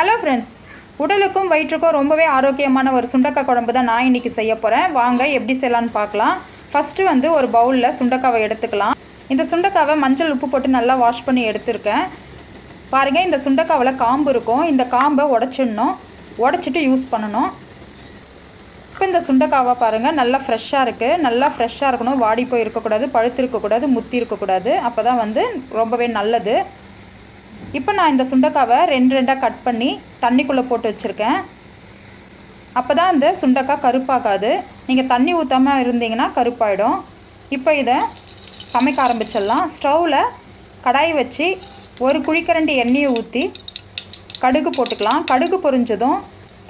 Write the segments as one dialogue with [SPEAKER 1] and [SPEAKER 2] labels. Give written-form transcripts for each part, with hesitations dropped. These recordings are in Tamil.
[SPEAKER 1] ஹலோ ஃப்ரெண்ட்ஸ், உடலுக்கும் வயிற்றுக்கும் ரொம்பவே ஆரோக்கியமான ஒரு சுண்டக்காய் குழம்பு தான் நான் இன்றைக்கி செய்ய போகிறேன். வாங்க எப்படி செய்யலான்னு பார்க்கலாம். ஃபஸ்ட்டு ஒரு பவுலில் சுண்டக்காவை எடுத்துக்கலாம். இந்த சுண்டக்காவை மஞ்சள் உப்பு போட்டு நல்லா வாஷ் பண்ணி எடுத்துருக்கேன். பாருங்கள், இந்த சுண்டக்காவில் காம்பு இருக்கும். இந்த காம்பை உடச்சிட்டு யூஸ் பண்ணணும். இப்போ இந்த சுண்டக்காவை பாருங்கள், நல்லா ஃப்ரெஷ்ஷாக இருக்குது. நல்லா ஃப்ரெஷ்ஷாக இருக்கணும். வாடி போய் இருக்கக்கூடாது, பழுத்து இருக்கக்கூடாது, முத்தி இருக்கக்கூடாது. அப்போ தான் ரொம்பவே நல்லது. இப்போ நான் இந்த சுண்டக்காவை ரெண்டாக கட் பண்ணி தண்ணிக்குள்ளே போட்டு வச்சுருக்கேன். அப்போ தான் இந்த சுண்டக்காய் கருப்பாகாது. நீங்கள் தண்ணி ஊற்றாமல் இருந்தீங்கன்னா கருப்பாயிடும். இப்போ இதை சமைக்க ஆரம்பிச்சிடலாம். ஸ்டவ்வில் கடாய் வச்சு ஒரு குழிக்கரண்டி எண்ணெயை ஊற்றி கடுகு போட்டுக்கலாம். கடுகு பொரிஞ்சதும்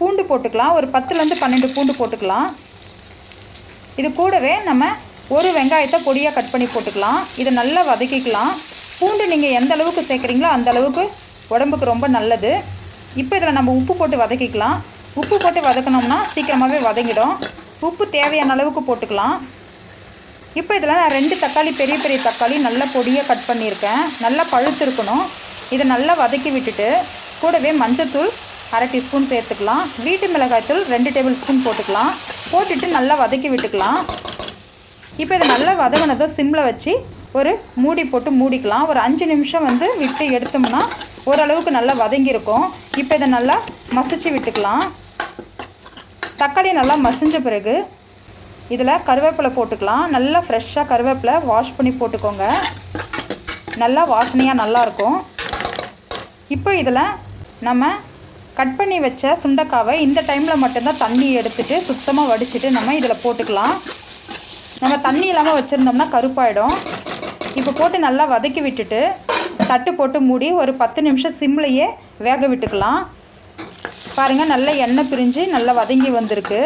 [SPEAKER 1] பூண்டு போட்டுக்கலாம். ஒரு 10லேருந்து 12 பூண்டு போட்டுக்கலாம். இது கூடவே நம்ம ஒரு வெங்காயத்தை பொடியாக கட் பண்ணி போட்டுக்கலாம். இதை நல்லா வதக்கிக்கலாம். பூண்டு நீங்கள் எந்த அளவுக்கு சேர்க்குறீங்களோ அந்த அளவுக்கு உடம்புக்கு ரொம்ப நல்லது. இப்போ இதில் நம்ம உப்பு போட்டு வதக்கிக்கலாம். உப்பு போட்டு வதக்கினோம்னா சீக்கிரமாகவே வதங்கிடும். உப்பு தேவையான அளவுக்கு போட்டுக்கலாம். இப்போ இதில் நான் 2 தக்காளி, பெரிய பெரிய தக்காளி நல்லா பொடியாக கட் பண்ணியிருக்கேன். நல்லா பழுத்து இருக்கணும். இதை நல்லா வதக்கி விட்டுட்டு கூடவே மஞ்சத்தூள் 1/2 டீஸ்பூன் சேர்த்துக்கலாம். வீட்டு மிளகாய்த்தூள் 2 டேபிள் ஸ்பூன் போட்டுக்கலாம். போட்டுட்டு நல்லா வதக்கி விட்டுக்கலாம். இப்போ இதை நல்லா வதங்கினதை சிம்மில் வச்சு ஒரு மூடி போட்டு மூடிக்கலாம். ஒரு 5 நிமிஷம் விட்டு எடுத்தோம்னா ஓரளவுக்கு நல்லா வதங்கியிருக்கும். இப்போ இதை நல்லா மசிச்சு விட்டுக்கலாம். தக்காளி நல்லா மசிஞ்ச பிறகு இதில் கருவேப்பிலை போட்டுக்கலாம். நல்லா ஃப்ரெஷ்ஷாக கருவேப்பிலை வாஷ் பண்ணி போட்டுக்கோங்க. நல்லா வாசனையாக நல்லாயிருக்கும். இப்போ இதில் நம்ம கட் பண்ணி வச்ச சுண்டைக்காவை இந்த டைமில் மட்டும்தான் தண்ணி எடுத்துகிட்டு சுத்தமாக வடிச்சிட்டு நம்ம இதில் போட்டுக்கலாம். நம்ம தண்ணி இல்லாமல் வச்சுருந்தோம்னா கருப்பாயிடும். இப்போ போட்டு நல்லா வதக்கி விட்டுட்டு தட்டு போட்டு மூடி ஒரு 10 நிமிஷம் சிம்லையே வேக விட்டுக்கலாம். பாருங்கள், நல்லா எண்ணெய் பிரிஞ்சு நல்லா வதங்கி வந்திருக்கு.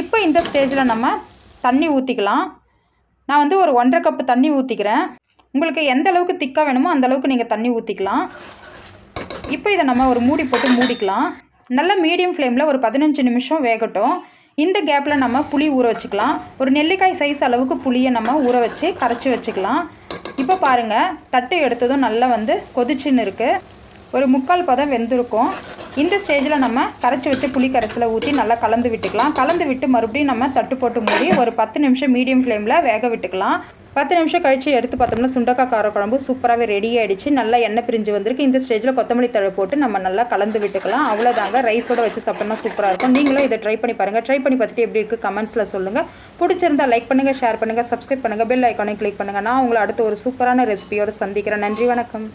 [SPEAKER 1] இப்போ இந்த ஸ்டேஜில் நம்ம தண்ணி ஊற்றிக்கலாம். நான் ஒரு 1.5 கப்பு தண்ணி ஊற்றிக்கிறேன். உங்களுக்கு எந்த அளவுக்கு திக்காக வேணுமோ அந்த அளவுக்கு நீங்கள் தண்ணி ஊற்றிக்கலாம். இப்போ இதை நம்ம ஒரு மூடி போட்டு மூடிக்கலாம். நல்லா மீடியம் ஃப்ளேமில் ஒரு 15 நிமிஷம் வேகட்டும். இந்த கேப்பில் நம்ம புளி ஊற வச்சுக்கலாம். ஒரு நெல்லிக்காய் சைஸ் அளவுக்கு புளியை நம்ம ஊற வச்சு கரைச்சி வச்சுக்கலாம். இப்போ பாருங்கள், தட்டு எடுத்ததும் நல்லா கொதிச்சுன்னு இருக்குது. ஒரு 3/4 பதம் வெந்திருக்கும். இந்த ஸ்டேஜில் நம்ம கரைச்சி வச்சு புளி கரைசலை ஊற்றி நல்லா கலந்து விட்டுக்கலாம். கலந்து விட்டு மறுபடியும் நம்ம தட்டு போட்டு மூடி ஒரு 10 நிமிஷம் மீடியம் ஃப்ளேமில் வேக விட்டுக்கலாம். 10 நிமிஷம் கழித்து எடுத்து பார்த்தோம்னா சுண்டக்காய் கார குழம்பு சூப்பராகவே ரெடி ஆகிடுச்சு. நல்லா எண்ணெய் பிரிஞ்சு வந்திருக்கு. இந்த ஸ்டேஜில் கொத்தமல்லி தழை போட்டு நம்ம நல்லா கலந்து விட்டுக்கலாம். அவ்வளோதாங்க, ரைஸோடு வச்சு சாப்பிட்டோம்னா சூப்பராக இருக்கும். நீங்களும் இதை ட்ரை பண்ணி பாருங்கள். ட்ரை பண்ணி பார்த்துட்டு எப்படி இருக்குது கமெண்ட்ஸில் சொல்லுங்கள். பிடிச்சிருந்தால் லைக் பண்ணுங்கள், ஷேர் பண்ணுங்கள், சப்ஸ்கிரைப் பண்ணுங்கள், பெல் ஐக்கானை கிளிக் பண்ணுங்கள். நான் உங்களை அடுத்து ஒரு சூப்பரான ரெசிபியோடு சந்திக்கிறேன். நன்றி, வணக்கம்.